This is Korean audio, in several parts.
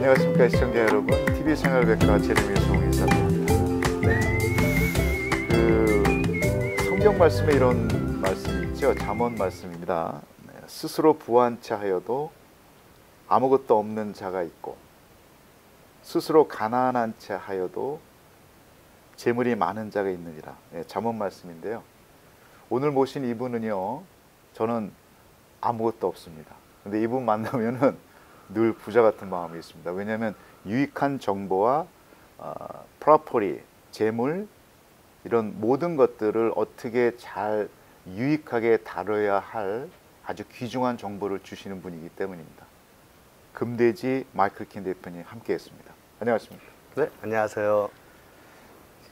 안녕하십니까 시청자 여러분. TV생활백과 제레미 송이사입니다. 그 성경 말씀에 이런 말씀이 있죠. 잠언 말씀입니다. 스스로 부한 자 하여도 아무것도 없는 자가 있고 스스로 가난한 자 하여도 재물이 많은 자가 있느니라. 잠언 말씀인데요. 오늘 모신 이분은요, 저는 아무것도 없습니다. 근데 이분 만나면은 늘 부자 같은 마음이 있습니다. 왜냐하면 유익한 정보와 프로퍼리, 재물 이런 모든 것들을 어떻게 잘 유익하게 다뤄야 할 아주 귀중한 정보를 주시는 분이기 때문입니다. 금돼지 마이클 킴 대표님 함께했습니다. 안녕하십니까? 네, 안녕하세요.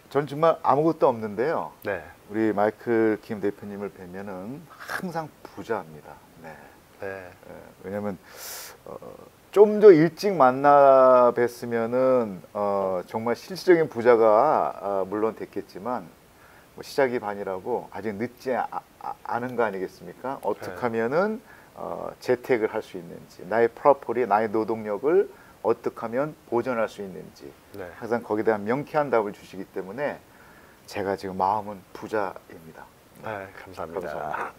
전 정말 아무것도 없는데요. 네. 우리 마이클 킴 대표님을 뵈면은 항상 부자입니다. 네. 네. 왜냐하면 좀 더 일찍 만나 뵀으면은 정말 실질적인 부자가 물론 됐겠지만 뭐 시작이 반이라고 아직 늦지 않은 거 아니겠습니까? 어떻게 하면은 재테크를 할 수 있는지, 나의 프로퍼리, 나의 노동력을 어떻게 하면 보존할 수 있는지, 네. 항상 거기에 대한 명쾌한 답을 주시기 때문에 제가 지금 마음은 부자입니다. 네, 감사합니다.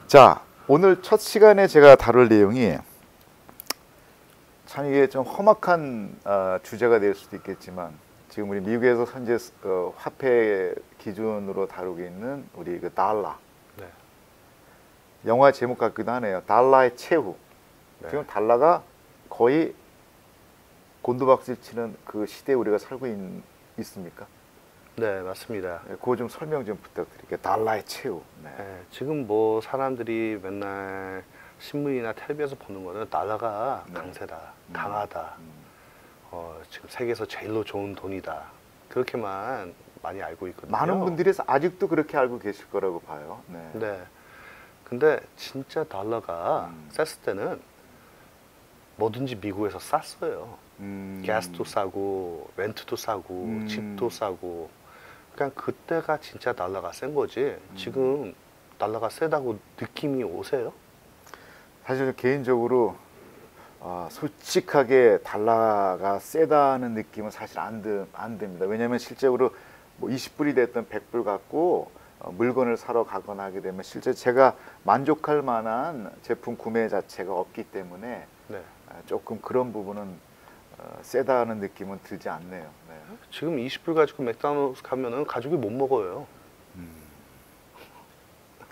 자, 오늘 첫 시간에 제가 다룰 내용이 참 이게 좀 험악한 주제가 될 수도 있겠지만 지금 우리 미국에서 현재 화폐 기준으로 다루고 있는 우리 그 달러. 네. 영화 제목 같기도 하네요. 달러의 최후. 네. 지금 달러가 거의 곤두박질 치는 그 시대에 우리가 살고 있습니까? 네, 맞습니다. 그거 좀 설명 좀 부탁드릴게요. 달러의 최후. 네. 네, 지금 뭐 사람들이 맨날 신문이나 텔레비에서 보는 거는 달러가 네. 강세다, 강하다. 지금 세계에서 제일로 좋은 돈이다. 그렇게만 많이 알고 있거든요. 많은 분들이 아직도 그렇게 알고 계실 거라고 봐요. 네. 네. 근데 진짜 달러가 쌌을 때는 뭐든지 미국에서 쌌어요. 가스도 싸고 렌트도 싸고 집도 싸고. 그러니까 그때가 진짜 달러가 센 거지. 지금 달러가 세다고 느낌이 오세요? 사실 개인적으로 솔직하게 달러가 세다는 느낌은 사실 안 듭니다. 왜냐하면 실제로 뭐 20불이 됐던 100불 갖고 물건을 사러 가거나 하게 되면 실제 제가 만족할 만한 제품 구매 자체가 없기 때문에 네. 조금 그런 부분은 세다는 느낌은 들지 않네요. 네. 지금 20불 가지고 맥도날드 가면은 가족이 못 먹어요.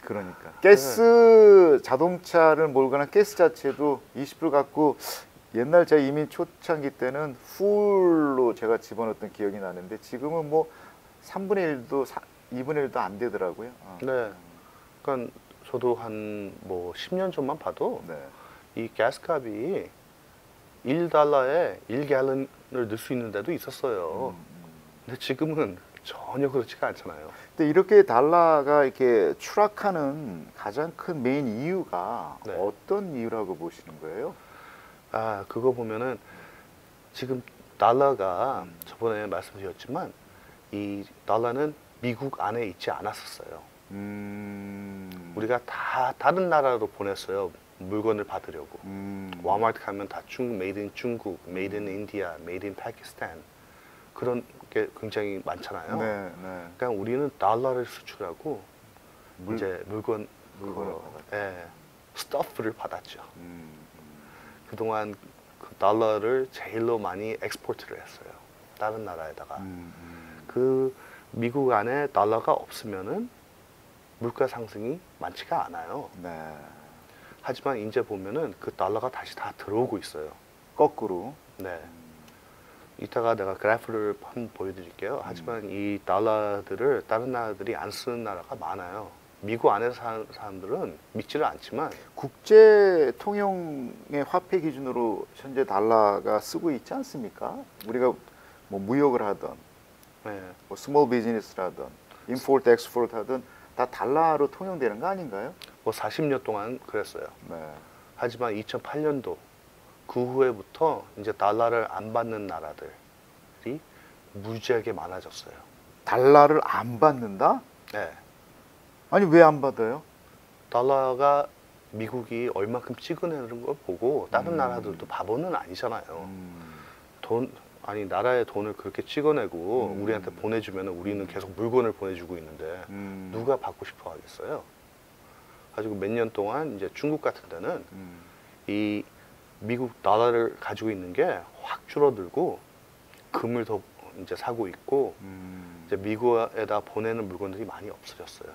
그러니까 가스 자동차를 몰거나 가스 자체도 20불 갖고 옛날 제가 이민 초창기 때는 풀로 제가 집어넣었던 기억이 나는데 지금은 뭐 3분의 1도 2분의 1도 안 되더라고요. 네. 그러니까 저도 한 뭐 10년 전만 봐도 네. 이 가스값이 1달러에 1갤런을 넣을 수 있는 데도 있었어요. 근데 지금은 전혀 그렇지가 않잖아요. 근데 이렇게 달러가 이렇게 추락하는 가장 큰 메인 이유가 네. 어떤 이유라고 보시는 거예요? 그거 보면은 지금 달러가 저번에 말씀드렸지만 이 달러는 미국 안에 있지 않았었어요. 우리가 다 다른 나라로 보냈어요. 물건을 받으려고. 와마트 가면 다 메이드 인 중국, 메이드 인 인디아, 메이드 인 파키스탄 그런 게 굉장히 많잖아요. 네, 네. 그러니까 우리는 달러를 수출하고 이제 물건을 스토프를 받았죠. 그동안 그 달러를 제일로 많이 엑스포트를 했어요. 다른 나라에다가. 그 미국 안에 달러가 없으면은 물가 상승이 많지가 않아요. 네. 하지만 이제 보면은 그 달러가 다시 다 들어오고 있어요. 거꾸로. 네. 이따가 내가 그래프를 한번 보여드릴게요. 하지만 이 달러들을 다른 나라들이 안 쓰는 나라가 많아요. 미국 안에서 사는 사람들은 믿지를 않지만 국제 통용의 화폐 기준으로 현재 달러가 쓰고 있지 않습니까? 우리가 뭐 무역을 하든 네. 뭐 스몰 비즈니스라든 임포트 엑스포트 하든 다 달러로 통용되는 거 아닌가요? 뭐 40년 동안 그랬어요. 네. 하지만 2008년도 그 후에부터 이제 달러를 안 받는 나라들이 무지하게 많아졌어요. 달러를 안 받는다? 네. 아니 왜 안 받아요? 달러가 미국이 얼마큼 찍어내는 걸 보고 다른 나라들도 바보는 아니잖아요. 나라의 돈을 그렇게 찍어내고 우리한테 보내주면 우리는 계속 물건을 보내주고 있는데 누가 받고 싶어 하겠어요? 가지고 몇 년 동안 이제 중국 같은 데는 이 미국 달러를 가지고 있는 게 확 줄어들고 금을 더 이제 사고 있고 이제 미국에다 보내는 물건들이 많이 없어졌어요.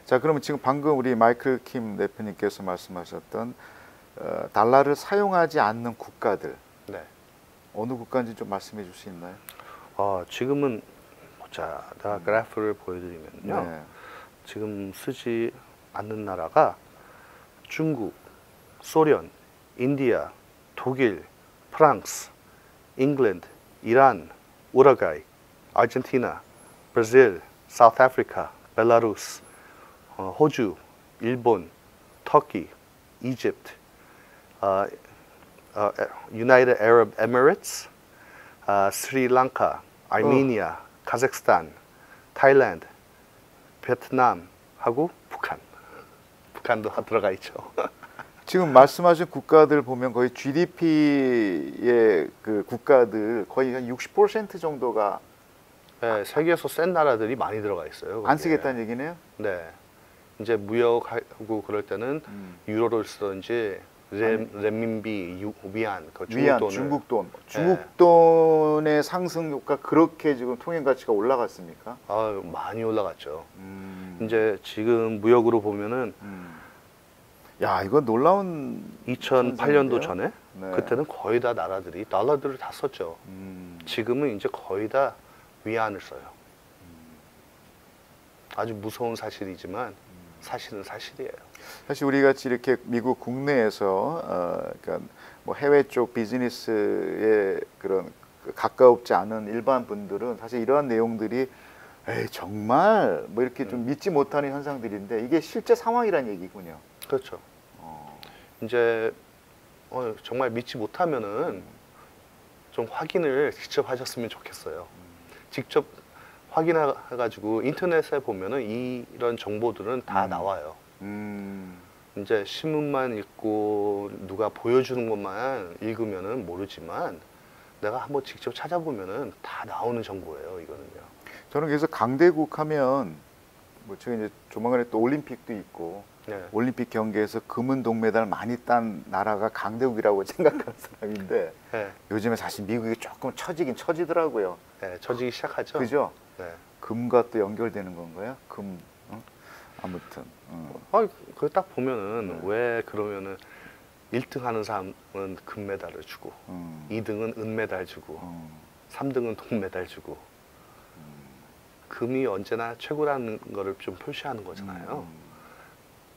자, 그러면 지금 방금 우리 마이클 킴 대표님께서 말씀하셨던 달러를 사용하지 않는 국가들, 네. 어느 국가인지 좀 말씀해 줄 수 있나요? 지금은 자, 내가 그래프를 보여드리면요. 네. 지금 쓰지 않는 나라가 중국, 소련, 인디아, 독일, 프랑스, 잉글랜드, 이란, 우루과이, 아르헨티나, 브라질, 사우스 아프리카, 벨라루스, 호주, 일본, 터키, 이집트, United Arab Emirates, 스리랑카, 아르메니아, 카자흐스탄, 타일랜드, 베트남하고 북한. 북한도 들어가 있죠. 지금 말씀하신 국가들 보면 거의 GDP의 그 국가들 거의 한 60% 정도가 네, 세계에서 센 나라들이 많이 들어가 있어요. 안 거기에. 쓰겠다는 얘기네요. 네. 이제 무역하고 그럴 때는 유로를 쓰든지 렌민비, 위안, 그 위안, 중국 돈. 중국 돈의 상승 효과 그렇게 지금 통행 가치가 올라갔습니까? 많이 올라갔죠. 이제 지금 무역으로 보면은 야, 이거 놀라운 2008년도 전에 네. 그때는 거의 다 나라들이 달러들을 다 썼죠. 지금은 이제 거의 다 위안을 써요. 아주 무서운 사실이지만 사실은 사실이에요. 사실 우리 같이 이렇게 미국 국내에서 그러니까 뭐 해외 쪽 비즈니스에 그런 가까웠지 않은 일반 분들은 사실 이러한 내용들이 에이, 정말 뭐 이렇게 좀 믿지 못하는 현상들인데 이게 실제 상황이란 얘기군요. 그렇죠. 이제 정말 믿지 못하면은 좀 확인을 직접 하셨으면 좋겠어요. 직접 확인해가지고 인터넷에 보면은 이런 정보들은 다 나와요. 이제 신문만 읽고 누가 보여주는 것만 읽으면은 모르지만 내가 한번 직접 찾아보면은 다 나오는 정보예요. 이거는요. 저는 그래서 강대국 하면 뭐 제가 이제 조만간에 또 올림픽도 있고 네. 올림픽 경기에서 금은 동메달 많이 딴 나라가 강대국이라고 생각하는 사람인데 네. 요즘에 사실 미국이 조금 처지긴 처지더라고요. 네, 처지기 시작하죠. 그죠? 네. 금과 또 연결되는 건가요? 금, 아무튼. 그거 딱 보면은 왜 그러면은 1등 하는 사람은 금메달을 주고 2등은 은메달 주고 3등은 동메달 주고 금이 언제나 최고라는 거를 좀 표시하는 거잖아요.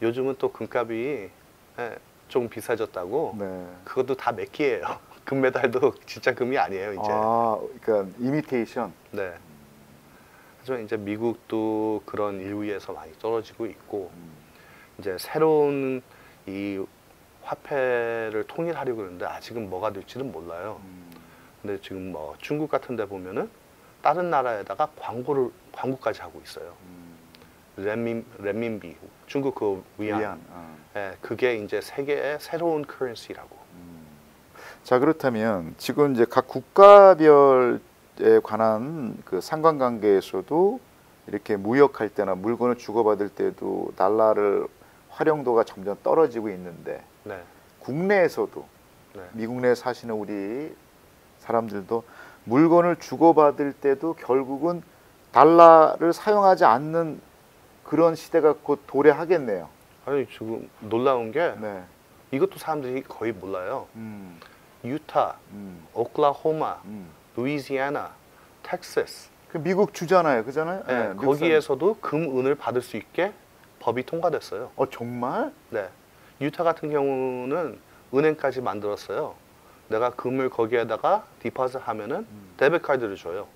요즘은 또 금값이 좀 비싸졌다고 네. 그것도 다 메기예요. 금메달도 진짜 금이 아니에요 이제. 그러니까 이미테이션. 네. 하지만 이제 미국도 그런 일위에서 많이 떨어지고 있고 이제 새로운 이 화폐를 통일하려고 그러는데 아직은 뭐가 될지는 몰라요. 근데 지금 뭐 중국 같은 데 보면은 다른 나라에다가 광고까지 하고 있어요. 렌민비, 중국 그 위안. 예, 그게 이제 세계의 새로운 커런시라고. 자, 그렇다면 지금 이제 각 국가별에 관한 그 상관관계에서도 이렇게 무역할 때나 물건을 주고받을 때도 달러를 활용도가 점점 떨어지고 있는데 네. 국내에서도 네. 미국 내에 사시는 우리 사람들도 물건을 주고받을 때도 결국은 달러를 사용하지 않는 그런 시대가 곧 도래하겠네요. 아니 지금 놀라운 게 네. 이것도 사람들이 거의 몰라요. 유타, 오클라호마, 루이지애나, 텍사스. 그 미국 주잖아요, 그잖아요. 네, 거기에서도 금, 은을 받을 수 있게 법이 통과됐어요. 정말? 네. 유타 같은 경우는 은행까지 만들었어요. 내가 금을 거기에다가 디파짓 하면은 데비트 카드를 줘요.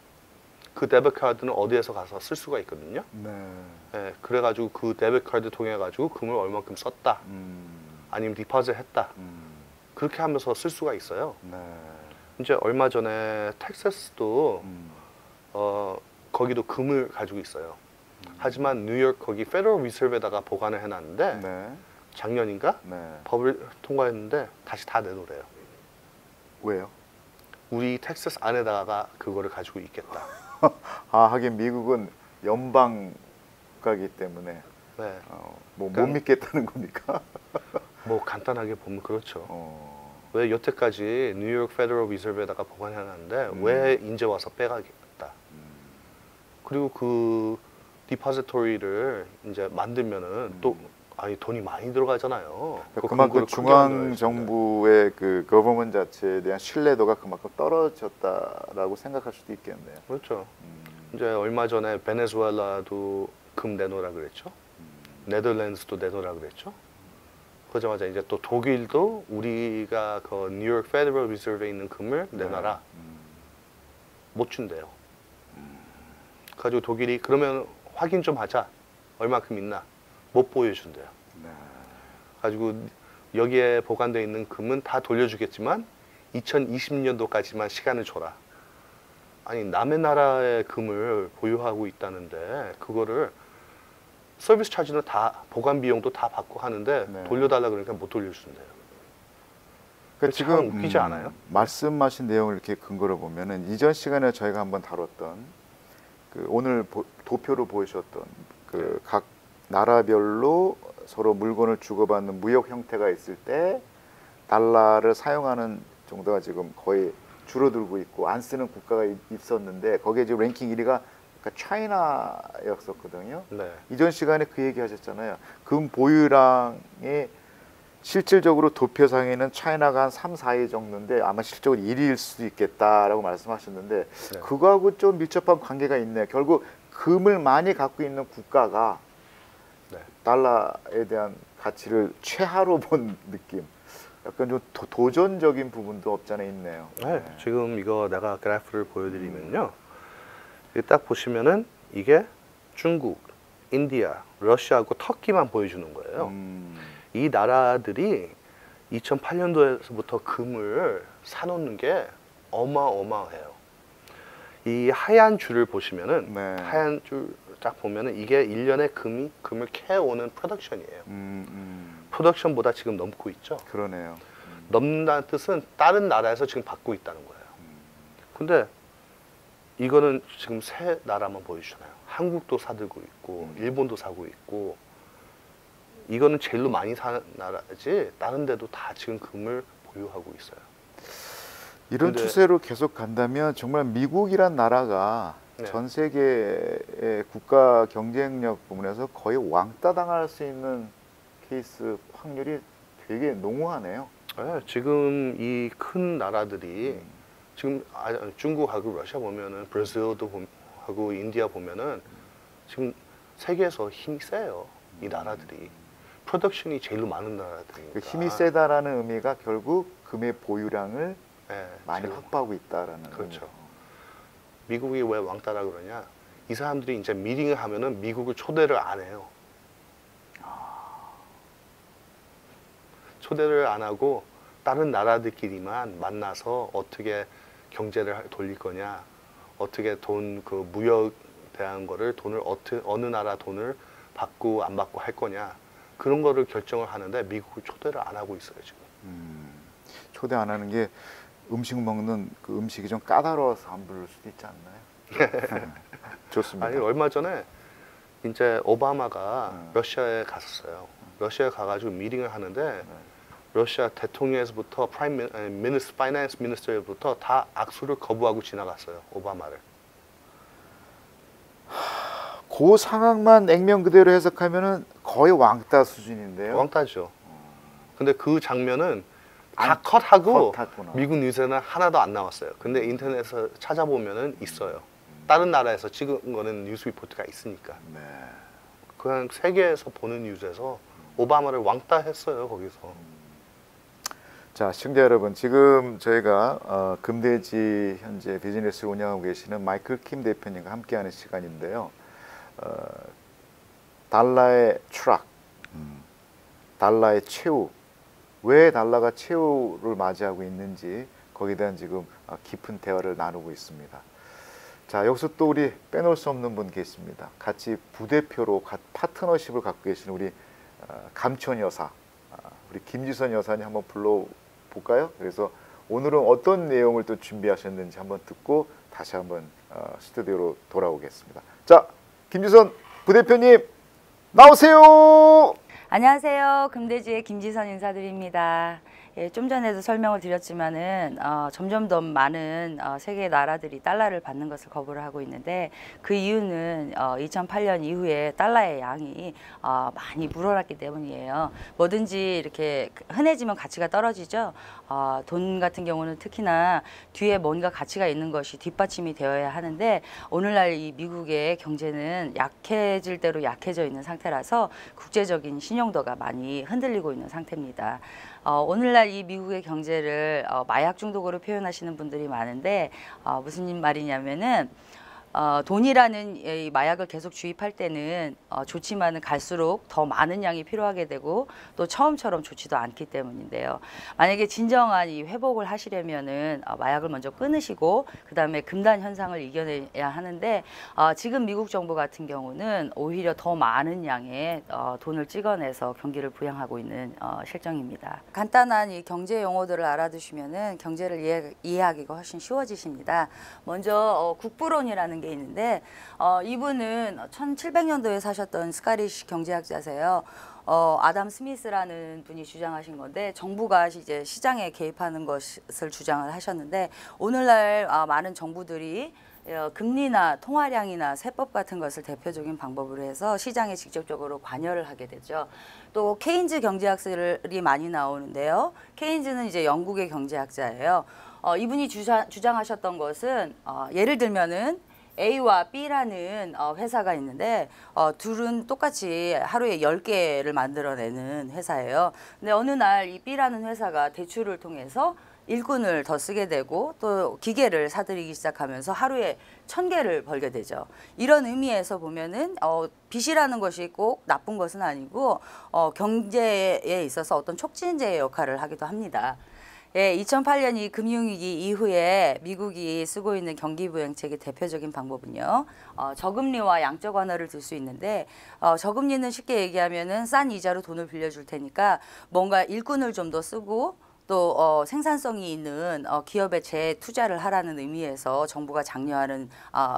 그 데비트 카드는 어디에서 가서 쓸 수가 있거든요. 네. 네, 그래가지고 그 데비트 카드 통해 가지고 금을 얼마큼 썼다, 아니면 디파짓 했다. 그렇게 하면서 쓸 수가 있어요. 네. 이제 얼마 전에 텍사스도 거기도 금을 가지고 있어요. 하지만 뉴욕 거기 페더럴 리저브에다가 보관을 해놨는데 네. 작년인가 네. 법을 통과했는데 다시 다 내놓으래요. 왜요? 우리 텍사스 안에다가 그거를 가지고 있겠다. 아, 하긴 미국은 연방 국가이기 때문에 네. 뭐 못 그러니까- 믿겠다는 겁니까? 뭐 간단하게 보면 그렇죠. 어, 왜 여태까지 뉴욕 페더럴 리저브에다가 보관해놨는데 왜 이제 와서 빼가겠다. 그리고 그 디파지토리를 이제 만들면은 또 아니 돈이 많이 들어가잖아요. 그만큼 근거를 크게 중앙 만들어야지. 정부의 그 거버먼 자체에 대한 신뢰도가 그만큼 떨어졌다라고 생각할 수도 있겠네요. 그렇죠. 이제 얼마 전에 베네수엘라도 금 내놓으라 그랬죠. 네덜란드스도 내놓으라 그랬죠. 그러자마자 이제 또 독일도 우리가 그 뉴욕 페더럴 리저브에 있는 금을 내놔라. 못 준대요. 가지고 독일이 그러면 확인 좀 하자. 얼마큼 있나? 못 보여준대요. 네. 가지고 여기에 보관되어 있는 금은 다 돌려주겠지만 2020년도까지만 시간을 줘라. 아니 남의 나라의 금을 보유하고 있다는데 그거를 서비스 차지는 다 보관 비용도 다 받고 하는데 네. 돌려달라 그러니까 못 돌려준대요. 그러니까 참 지금 웃기지 않아요? 말씀하신 내용을 이렇게 근거로 보면은 이전 시간에 저희가 한번 다뤘던 그 오늘 도표로 보여주셨던 그 각 나라별로 서로 물건을 주고받는 무역 형태가 있을 때 달러를 사용하는 정도가 지금 거의 줄어들고 있고 안 쓰는 국가가 있었는데 거기에 지금 랭킹 1위가 그러니까 차이나였었거든요. 네. 이전 시간에 그 얘기 하셨잖아요. 금 보유량이 실질적으로 도표상에는 차이나가 한 3, 4위 정도인데 아마 실적으로 1위일 수도 있겠다라고 말씀하셨는데 네. 그거하고 좀 밀접한 관계가 있네요. 결국 금을 많이 갖고 있는 국가가 네. 달러에 대한 가치를 최하로 본 느낌. 약간 좀 도전적인 부분도 없잖아 있네요. 네, 지금 이거 내가 그래프를 보여드리면요. 여기 딱 보시면은 이게 중국, 인디아, 러시아하고 터키만 보여주는 거예요. 이 나라들이 2008년도에서부터 금을 사놓는 게 어마어마해요. 이 하얀 줄을 보시면은 네. 하얀 줄 딱 보면은 이게 1년에 금을 캐오는 프로덕션이에요. 프로덕션보다 지금 넘고 있죠. 그러네요. 넘는다는 뜻은 다른 나라에서 지금 받고 있다는 거예요. 근데 이거는 지금 세 나라만 보여주잖아요. 한국도 사들고 있고 일본도 사고 있고 이거는 제일로 많이 사는 나라지 다른 데도 다 지금 금을 보유하고 있어요. 이런 근데- 추세로 계속 간다면 정말 미국이란 나라가 네. 전 세계의 국가 경쟁력 부분에서 거의 왕따 당할 수 있는 케이스 확률이 되게 농후하네요. 네, 지금 이 큰 나라들이 지금 중국하고 러시아 보면은 브라질도 하고 인디아 보면은 지금 세계에서 힘이 세요. 이 나라들이 프로덕션이 제일로 많은 나라들이니까 그 힘이 세다라는 의미가 결국 금의 보유량을 네, 많이 제일- 확보하고 있다라는 그렇죠. 의미죠. 미국이 왜 왕따라 그러냐? 이 사람들이 이제 미팅을 하면은 미국을 초대를 안 해요. 초대를 안 하고 다른 나라들끼리만 만나서 어떻게 경제를 돌릴 거냐, 어떻게 돈 그 무역 대한 거를 돈을 어느 나라 돈을 받고 안 받고 할 거냐 그런 거를 결정을 하는데 미국을 초대를 안 하고 있어요 지금. 초대 안 하는 게 음식 먹는 그 음식이 좀 까다로워서 안 부를 수도 있지 않나요? 좋습니다. 아니 얼마 전에 이제 오바마가 네. 러시아에 갔었어요. 러시아에 가가지고 미팅을 하는데 러시아 대통령에서부터 파이낸스 미니스터부터 다 악수를 거부하고 지나갔어요. 오바마를. 그 상황만 액면 그대로 해석하면은 거의 왕따 수준인데요. 왕따죠. 근데 그 장면은 다 안- 컷하고 컷하구나. 미국 뉴스에는 하나도 안 나왔어요. 근데 인터넷에서 찾아보면은 있어요. 다른 나라에서 찍은 거는 뉴스 리포트가 있으니까. 네. 그냥 세계에서 보는 뉴스에서 오바마를 왕따했어요 거기서. 자, 시청자 여러분, 지금 저희가 금돼지 현재 비즈니스를 운영하고 계시는 마이클 킴 대표님과 함께하는 시간인데요. 달러의 추락, 달러의 최후, 왜 달러가 최후를 맞이하고 있는지 거기에 대한 지금 깊은 대화를 나누고 있습니다. 자, 여기서 또 우리 빼놓을 수 없는 분 계십니다. 같이 부대표로 파트너십을 갖고 계시는 우리 감천 여사. 우리 김지선 여사님 한번 불러볼까요? 그래서 오늘은 어떤 내용을 또 준비하셨는지 한번 듣고 다시 한번 스튜디오로 돌아오겠습니다. 자, 김지선 부대표님 나오세요. 안녕하세요. 금대지의 김지선 인사드립니다. 예, 좀 전에도 설명을 드렸지만은 점점 더 많은 세계 나라들이 달러를 받는 것을 거부를 하고 있는데 그 이유는 2008년 이후에 달러의 양이 많이 불어났기 때문이에요. 뭐든지 이렇게 흔해지면 가치가 떨어지죠. 돈 같은 경우는 특히나 뒤에 뭔가 가치가 있는 것이 뒷받침이 되어야 하는데 오늘날 이 미국의 경제는 약해질 대로 약해져 있는 상태라서 국제적인 신용도가 많이 흔들리고 있는 상태입니다. 오늘날 이 미국의 경제를 마약 중독으로 표현하시는 분들이 많은데 무슨 말이냐면은 돈이라는 이 마약을 계속 주입할 때는 좋지만은 갈수록 더 많은 양이 필요하게 되고 또 처음처럼 좋지도 않기 때문인데요. 만약에 진정한 이 회복을 하시려면은 마약을 먼저 끊으시고 그 다음에 금단 현상을 이겨내야 하는데 지금 미국 정부 같은 경우는 오히려 더 많은 양의 돈을 찍어내서 경기를 부양하고 있는 실정입니다. 간단한 이 경제 용어들을 알아두시면은 경제를 이해하기가 훨씬 쉬워지십니다. 먼저 국부론이라는 게 있는데 이분은 1700년도에 사셨던 스카리시 경제학자세요. 아담 스미스라는 분이 주장하신 건데 정부가 이제 시장에 개입하는 것을 주장을 하셨는데 오늘날 많은 정부들이 금리나 통화량이나 세법 같은 것을 대표적인 방법으로 해서 시장에 직접적으로 관여를 하게 되죠. 또 케인즈 경제학설이 많이 나오는데요. 케인즈는 이제 영국의 경제학자예요. 이분이 주장하셨던 것은 예를 들면은 A와 B라는 회사가 있는데 둘은 똑같이 하루에 10개를 만들어내는 회사예요. 근데 어느 날 이 B라는 회사가 대출을 통해서 일꾼을 더 쓰게 되고 또 기계를 사들이기 시작하면서 하루에 1000개를 벌게 되죠. 이런 의미에서 보면은 빚이라는 것이 꼭 나쁜 것은 아니고 경제에 있어서 어떤 촉진제의 역할을 하기도 합니다. 예, 2008년 이 금융위기 이후에 미국이 쓰고 있는 경기부양책의 대표적인 방법은요, 저금리와 양적 완화를 들 수 있는데, 저금리는 쉽게 얘기하면은 싼 이자로 돈을 빌려줄 테니까 뭔가 일꾼을 좀 더 쓰고 또 생산성이 있는 기업에 재투자를 하라는 의미에서 정부가 장려하는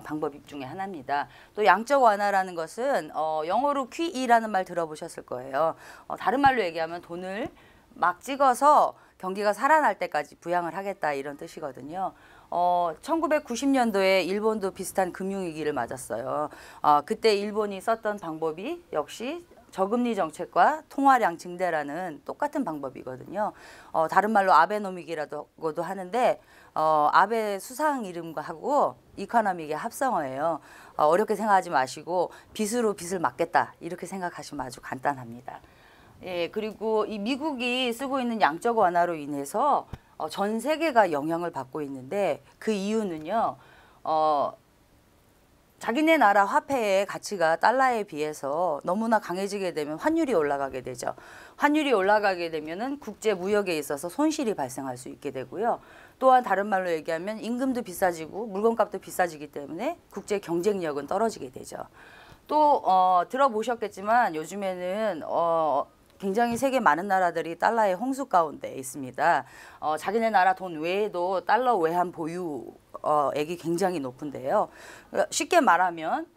방법 중에 하나입니다. 또 양적 완화라는 것은 영어로 QE라는 말 들어보셨을 거예요. 다른 말로 얘기하면 돈을 막 찍어서 경기가 살아날 때까지 부양을 하겠다 이런 뜻이거든요. 1990년도에 일본도 비슷한 금융위기를 맞았어요. 그때 일본이 썼던 방법이 역시 저금리 정책과 통화량 증대라는 똑같은 방법이거든요. 다른 말로 아베노믹이라고도 하는데 아베 수상 이름하고 이코노믹의 합성어예요. 어렵게 생각하지 마시고 빚으로 빚을 막겠다 이렇게 생각하시면 아주 간단합니다. 예, 그리고 이 미국이 쓰고 있는 양적 완화로 인해서 전 세계가 영향을 받고 있는데 그 이유는요. 자기네 나라 화폐의 가치가 달러에 비해서 너무나 강해지게 되면 환율이 올라가게 되죠. 환율이 올라가게 되면은 국제 무역에 있어서 손실이 발생할 수 있게 되고요. 또한 다른 말로 얘기하면 임금도 비싸지고 물건값도 비싸지기 때문에 국제 경쟁력은 떨어지게 되죠. 또 들어보셨겠지만 요즘에는 굉장히 세계 많은 나라들이 달러의 홍수 가운데 있습니다. 자기네 나라 돈 외에도 달러 외환 보유액이 굉장히 높은데요. 쉽게 말하면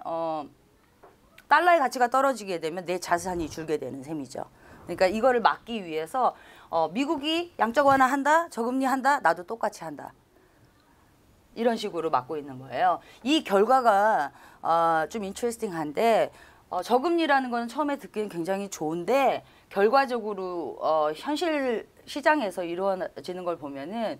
달러의 가치가 떨어지게 되면 내 자산이 줄게 되는 셈이죠. 그러니까 이거를 막기 위해서 미국이 양적 완화한다, 저금리 한다, 나도 똑같이 한다. 이런 식으로 막고 있는 거예요. 이 결과가 좀 인트레스팅한데 저금리라는 거는 처음에 듣기엔 굉장히 좋은데 결과적으로 현실 시장에서 이루어지는 걸 보면은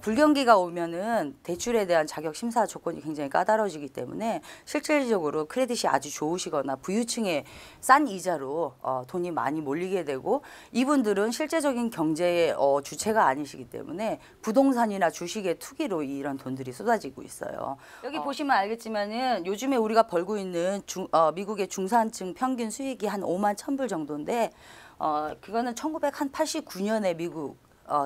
불경기가 오면은 대출에 대한 자격 심사 조건이 굉장히 까다로워지기 때문에 실질적으로 크레딧이 아주 좋으시거나 부유층의 싼 이자로 돈이 많이 몰리게 되고 이분들은 실제적인 경제의 주체가 아니시기 때문에 부동산이나 주식의 투기로 이런 돈들이 쏟아지고 있어요. 여기 보시면 알겠지만은 요즘에 우리가 벌고 있는 미국의 중산층 평균 수익이 한 5만 1,000불 정도인데 그거는 1989년에 미국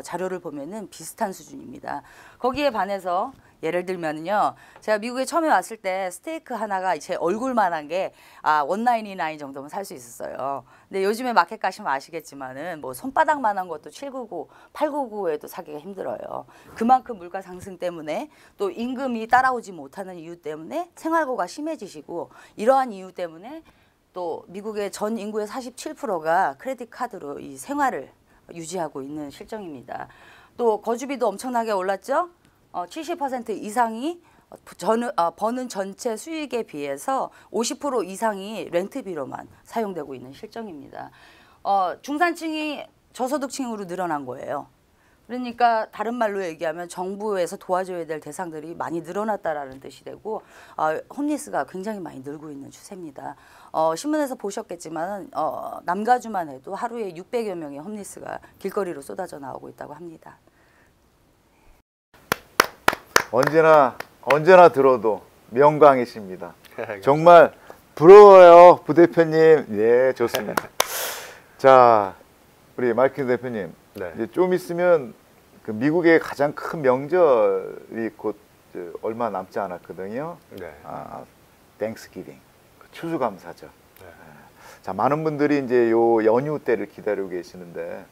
자료를 보면은 비슷한 수준입니다. 거기에 반해서 예를 들면요, 제가 미국에 처음에 왔을 때 스테이크 하나가 제 얼굴만한 게 199 정도면 살 수 있었어요. 근데 요즘에 마켓 가시면 아시겠지만은 뭐 손바닥만한 것도 799, 899에도 사기가 힘들어요. 그만큼 물가 상승 때문에 또 임금이 따라오지 못하는 이유 때문에 생활고가 심해지시고, 이러한 이유 때문에 또 미국의 전 인구의 47%가 크레딧 카드로 이 생활을 유지하고 있는 실정입니다. 또 거주비도 엄청나게 올랐죠. 70% 이상이 버는 전체 수익에 비해서 50% 이상이 렌트비로만 사용되고 있는 실정입니다. 중산층이 저소득층으로 늘어난 거예요. 그러니까 다른 말로 얘기하면 정부에서 도와줘야 될 대상들이 많이 늘어났다라는 뜻이 되고, 홈리스가 굉장히 많이 늘고 있는 추세입니다. 신문에서 보셨겠지만 남가주만 해도 하루에 600여 명의 홈리스가 길거리로 쏟아져 나오고 있다고 합니다. 언제나 들어도 명강이십니다. 정말 부러워요, 부대표님. 예, 좋습니다. 자, 우리 마이클 대표님, 네. 이제 좀 있으면 그 미국의 가장 큰 명절이 곧 얼마 남지 않았거든요. 네. 땡스기빙, 추수감사절. 네. 자, 많은 분들이 이제 요 연휴 때를 기다리고 계시는데,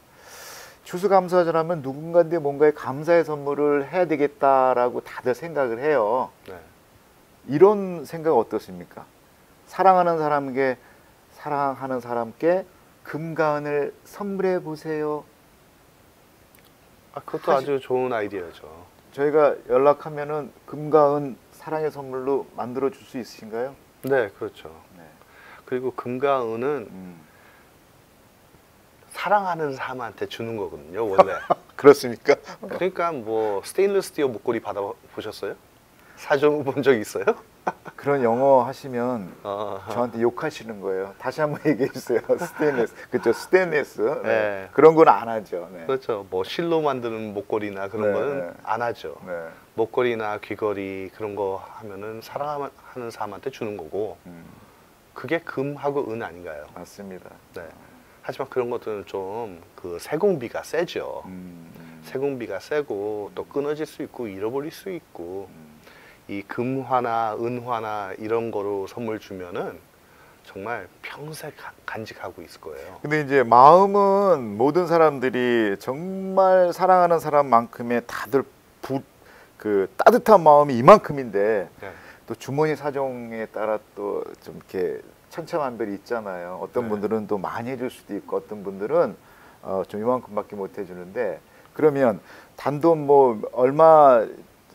추수감사절 하면 누군가한테 뭔가의 감사의 선물을 해야 되겠다라고 다들 생각을 해요. 네. 이런 생각 어떻습니까? 사랑하는 사람께 금가은을 선물해 보세요. 그것도 아주 좋은 아이디어죠. 저희가 연락하면은 금가은 사랑의 선물로 만들어 줄 수 있으신가요? 네, 그렇죠. 네. 그리고 금과 은은 사랑하는 사람한테 주는 거거든요, 원래. 그렇습니까? 그러니까 뭐 스테인리스 스티어 목걸이 받아 보셨어요? 사줘 본 적 있어요? 그런 영어 하시면 어허. 저한테 욕하시는 거예요. 다시 한번 얘기해 주세요. 스테인리스, 그렇죠? 스테인리스. 네. 네. 그런 건 안 하죠. 네. 그렇죠. 뭐 실로 만드는 목걸이나 그런 네, 거는 네. 안 하죠. 네. 목걸이나 귀걸이 그런 거 하면은 사랑하는 사람한테 주는 거고, 그게 금하고 은 아닌가요? 맞습니다. 네. 하지만 그런 것들은 좀 그 세공비가 세죠. 세공비가 세고 또 끊어질 수 있고 잃어버릴 수 있고, 이 금화나 은화나 이런 거로 선물 주면은 정말 평생 간직하고 있을 거예요. 근데 이제 마음은 모든 사람들이 정말 사랑하는 사람만큼의 다들 그 따뜻한 마음이 이만큼인데, 네. 또 주머니 사정에 따라 또 좀 이렇게 천차만별이 있잖아요. 어떤 네. 분들은 또 많이 해줄 수도 있고, 어떤 분들은 좀 이만큼밖에 못 해주는데, 그러면 단돈 뭐 얼마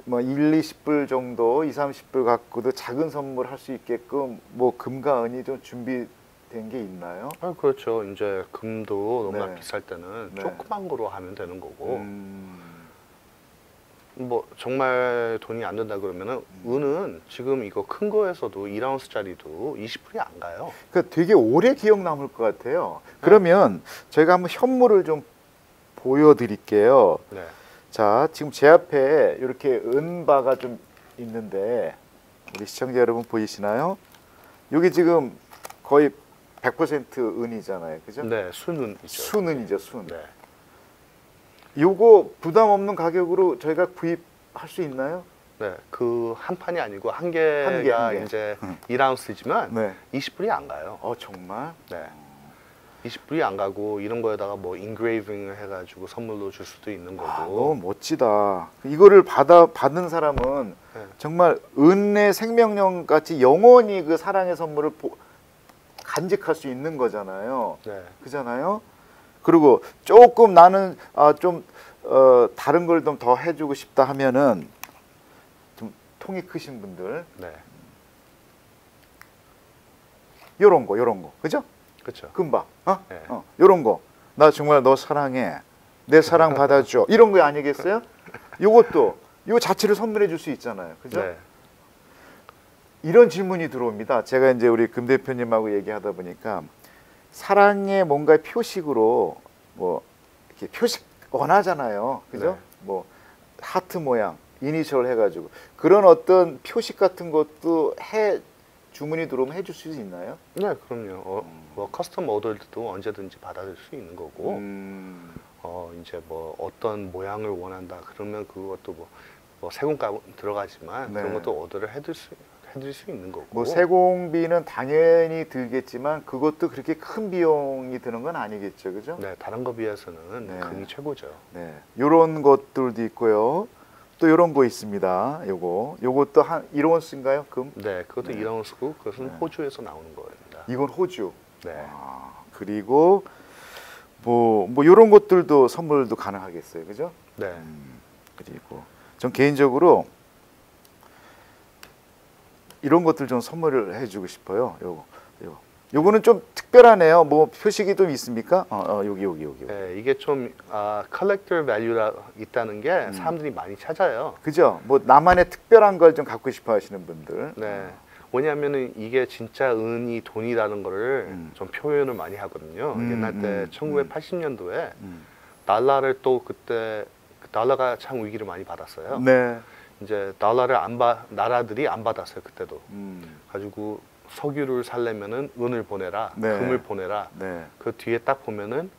뭐 1, 20불 정도, 2, 30불 갖고도 작은 선물 할 수 있게끔 뭐 금과 은이 좀 준비된 게 있나요? 그렇죠. 이제 금도 너무나 네. 비쌀 때는 네. 조그만 거로 하면 되는 거고, 뭐 정말 돈이 안 된다 그러면은 은은 지금 이거 큰 거에서도 2라운스짜리도 20불이 안 가요. 그 되게 오래 기억 남을 것 같아요. 그러면 저희가 한번 현물을 좀 보여드릴게요. 네. 자, 지금 제 앞에 이렇게 은바가 좀 있는데, 우리 시청자 여러분 보이시나요? 여기 지금 거의 100% 은이잖아요, 그죠? 네, 순은이죠. 순은이죠, 순. 네. 요거 부담 없는 가격으로 저희가 구입할 수 있나요? 네, 그 한 판이 아니고 한 개가 한 개. 이제 2라운스지만 네. 20불이 안 가요. 정말? 네. 20불이 안 가고 이런 거에다가 뭐 인그레이빙을 해가지고 선물로 줄 수도 있는 거고. 너무 멋지다. 이거를 받은 사람은 네. 정말 은의 생명력 같이 영원히 그 사랑의 선물을 간직할 수 있는 거잖아요. 네. 그잖아요. 그리고 조금 나는 좀 다른 걸 좀 더 해주고 싶다 하면은 좀 통이 크신 분들, 네. 요런 거, 그죠? 그렇죠. 금방, 네. 요런 거. 나 정말 너 사랑해. 내 사랑 받아줘. 이런 거 아니겠어요? 요것도 요 자체를 선물해 줄 수 있잖아요. 그죠? 네. 이런 질문이 들어옵니다. 제가 이제 우리 금 대표님하고 얘기하다 보니까 사랑의 뭔가 표식으로 뭐 이렇게 표식 원하잖아요. 그죠? 네. 뭐 하트 모양, 이니셜 해가지고 그런 어떤 표식 같은 것도 주문이 들어오면 해줄 수 있나요? 네, 그럼요. 뭐 커스텀 오더도 언제든지 받아줄 수 있는 거고, 이제 뭐 어떤 모양을 원한다 그러면 그것도 뭐 뭐 세공가 들어가지만 네. 그런 것도 오더를 해드릴 수 있는 거고. 뭐 세공비는 당연히 들겠지만 그것도 그렇게 큰 비용이 드는 건 아니겠죠, 그죠? 네, 다른 거 비해서는 네. 금이 최고죠. 네, 요런 것들도 있고요. 또 요런 거 있습니다. 요것도 한 1온스인가요? 금? 네, 그것도 네. 1아운스고 그것은 네. 호주에서 나오는 겁니다. 이건 호주. 네. 아, 그리고 뭐 요런 것들도 선물도 가능하겠어요, 그죠? 네. 그리고 전 개인적으로 이런 것들 좀 선물을 해주고 싶어요. 요거는 좀 특별하네요. 뭐 표식이 좀 있습니까? 여기. 네, 이게 좀 컬렉터 밸류가 있다는 게 사람들이 많이 찾아요. 그죠? 뭐 나만의 특별한 걸 좀 갖고 싶어 하시는 분들. 네. 왜냐하면은 이게 진짜 은이 돈이라는 거를 좀 표현을 많이 하거든요. 옛날 때 1980년도에 달러를 또 그때 달러가 참 위기를 많이 받았어요. 네. 이제 달러를 나라들이 안 받았어요. 그때도. 가지고 석유를 살려면은 은을 보내라, 네. 금을 보내라. 네. 그 뒤에 딱 보면은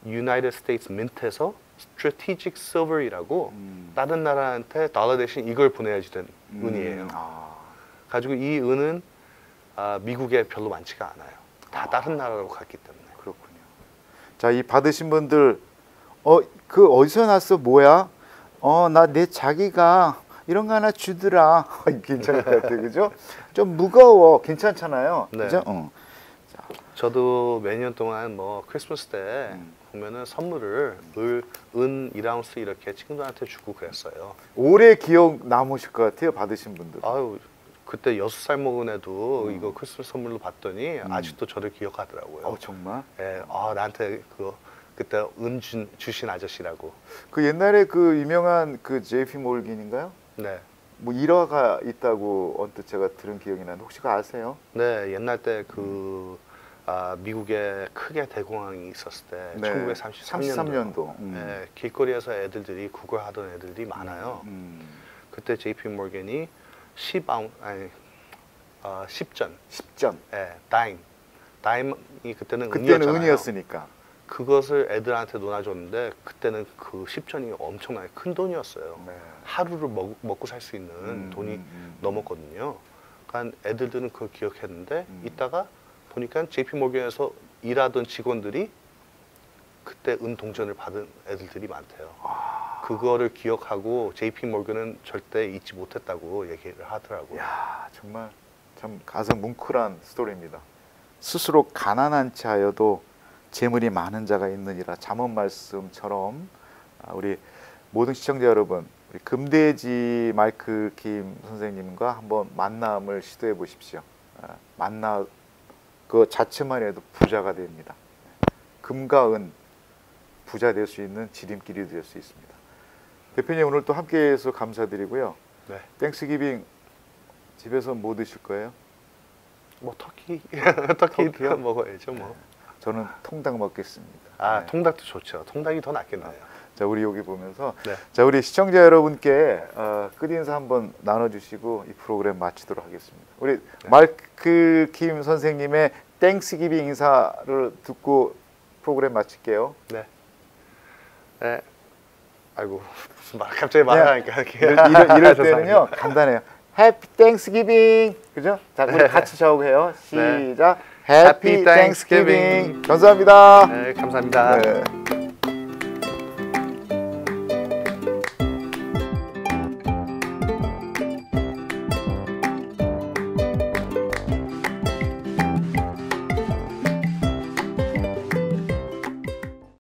United States Mint에서 Strategic Silver이라고 다른 나라한테 달러 대신 이걸 보내야지 된 은이에요. 가지고 이 은은 미국에 별로 많지가 않아요. 다 다른 나라로 갔기 때문에. 그렇군요. 자, 이 받으신 분들 그 어디서 났어? 뭐야? 나 내 자기가 이런 거 하나 주더라. 괜찮을 것 같아요. 그죠? 좀 무거워. 괜찮잖아요. 네. 그죠? 저도 매년 동안 뭐 크리스마스 때 보면은 선물을 은 1아운스 이렇게 친구들한테 주고 그랬어요. 오래 기억 남으실 것 같아요. 받으신 분들. 아유, 그때 6살 먹은 애도 이거 크리스마스 선물로 받더니 아직도 저를 기억하더라고요. 정말? 예, 나한테 그때 은 주신 아저씨라고. 그 옛날에 그 유명한 그 JP 몰긴인가요? 네. 뭐 일화가 있다고 언뜻 제가 들은 기억이 나는데 혹시 그거 아세요? 네, 옛날 때 미국에 크게 대공황이 있었을 때 네. 1933년도. 33년도. 네, 길거리에서 애들들이 구걸하던 애들이 많아요. 그때 JP 모건이 10전. 10전. 예, 다임이 그때는 그때는 은이었잖아요. 은이었으니까. 그것을 애들한테 논아줬는데 그때는 그 10전이 엄청나게 큰 돈이었어요. 네. 하루를 먹고 살 수 있는 돈이 넘었거든요. 그러니까 애들들은 그걸 기억했는데 이따가 보니까 JP 모건에서 일하던 직원들이 그때 은 동전을 받은 애들들이 많대요. 그거를 기억하고 JP 모건은 절대 잊지 못했다고 얘기를 하더라고요. 야, 정말 참 가슴 뭉클한 스토리입니다. 스스로 가난한 체 하여도 재물이 많은 자가 있느니라. 잠언 말씀처럼 우리 모든 시청자 여러분, 우리 금돼지 마이클 김 선생님과 한번 만남을 시도해 보십시오. 그 자체만 해도 부자가 됩니다. 금과 은 부자 될 수 있는 지름길이 될 수 있습니다. 대표님 오늘 또 함께해서 감사드리고요. 네. 땡스기빙 집에서 뭐 드실 거예요? 뭐 터키 터키요? 먹어야죠 뭐. 저는 통닭 먹겠습니다. 네. 통닭도 좋죠. 통닭이 더 낫겠네요. 자, 우리 여기 보면서 네. 자, 우리 시청자 여러분께 끝인사 한번 나눠주시고 이 프로그램 마치도록 하겠습니다. 우리 마이클 김 선생님의 땡스기빙 인사를 듣고 프로그램 마칠게요. 네. 네. 아이고 무슨 갑자기 말하니까 이럴 때는요 간단해요. 해피 땡스기빙, 그죠? 자, 우리 같이 저하고해요. 시작. 해피 땡스기빙. 감사합니다. 네, 감사합니다. 네.